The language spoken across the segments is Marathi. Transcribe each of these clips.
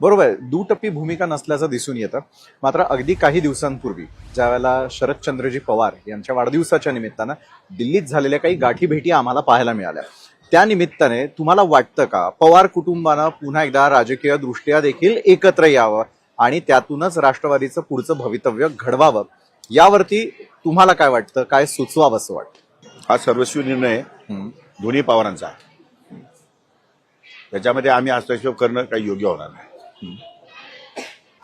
बरोबर आहे, दुटप्पी भूमिका नसल्याचं दिसून येतं. मात्र अगदी काही दिवसांपूर्वी ज्यावेळेला शरदचंद्रजी पवार यांच्या वाढदिवसाच्या निमित्तानं दिल्लीत झालेल्या काही गाठीभेटी आम्हाला पाहायला मिळाल्या. त्या निमित्ताने तुम्हाला वाटतं का पवार कुटुंबानं पुन्हा एकदा राजकीय दृष्ट्या देखील एकत्र यावं आणि त्यातूनच राष्ट्रवादीचं पुढचं भवितव्य घडवावं? यावरती तुम्हाला काय वाटतं, काय सुचवावं असं वाटतं? हा सर्वस्वी निर्णय दोन्ही पवारांचा आहे. त्याच्यामध्ये आम्ही हस्तक्षेप करणं काही योग्य होणार नाही.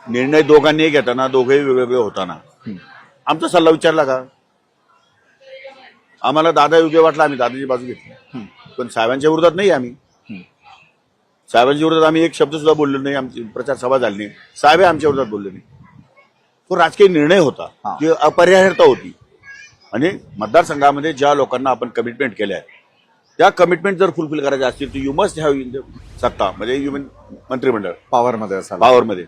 निर्णय दोघांनी घेताना दोघेही वेगवेगळे होताना आमचा सल्ला विचारला का? आम्हाला दादा योग्य वाटला, आम्ही दादाची बाजू घेतली. पण साहेबांच्या विरोधात नाही. आम्ही साहेबांच्या विरोधात आम्ही एक शब्द सुद्धा बोललो नाही. आमची प्रचार सभा झाली नाही. साहेब आमच्या विरोधात बोलले नाही. तो राजकीय निर्णय होता, ती अपरिहार्यता होती. आणि मतदारसंघामध्ये ज्या लोकांना आपण कमिटमेंट केल्या आहे त्या कमिटमेंट जर फुलफिल करायचे असतील तर यू मस्ट हॅव इन सत्ता, म्हणजे यू मीन मंत्रिमंडळ पॉवरमध्ये असाल. पॉवरमध्ये.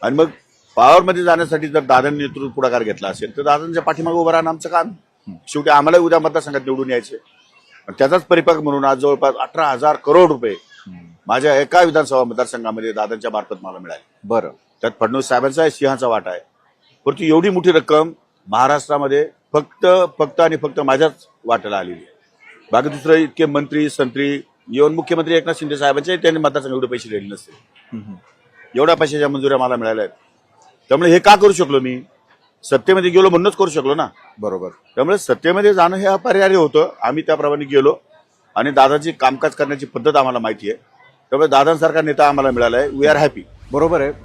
आणि मग पॉवरमध्ये जाण्यासाठी जर दादांनी नेतृत्व पुढाकार घेतला असेल तर दादांच्या पाठीमागे उभं राहणं आमचं काम. शेवटी आम्हाला उद्या मतदारसंघात निवडून यायचे. त्याचाच परिपाक म्हणून आज जवळपास 18,000 करोड रुपये माझ्या एका विधानसभा मतदारसंघामध्ये दादांच्या मार्फत मला मिळाले. बरं, त्यात फडणवीस साहेबांचा सिंहाचा वाटा आहे. परंतु एवढी मोठी रक्कम महाराष्ट्रामध्ये फक्त आणि फक्त माझ्याच वाट्याला आलेली आहे. बाकी दुसरं इतके मंत्री संत्री येऊन मुख्यमंत्री एकनाथ शिंदे साहेबांचे त्यांनी मतदारसंघ एवढे पैसे दिले नसते. एवढ्या पैशाच्या मंजुऱ्या मला मिळाल्या आहेत. त्यामुळे हे का करू शकलो मी? सत्तेमध्ये गेलो म्हणूनच करू शकलो ना. बरोबर. त्यामुळे सत्तेमध्ये जाणं हे अपरिहार्य होतं. आम्ही त्याप्रमाणे गेलो आणि दादाची कामकाज करण्याची पद्धत आम्हाला माहिती आहे. त्यामुळे दादांसारखा नेता आम्हाला मिळाला आहे. We are happy. बरोबर आहे.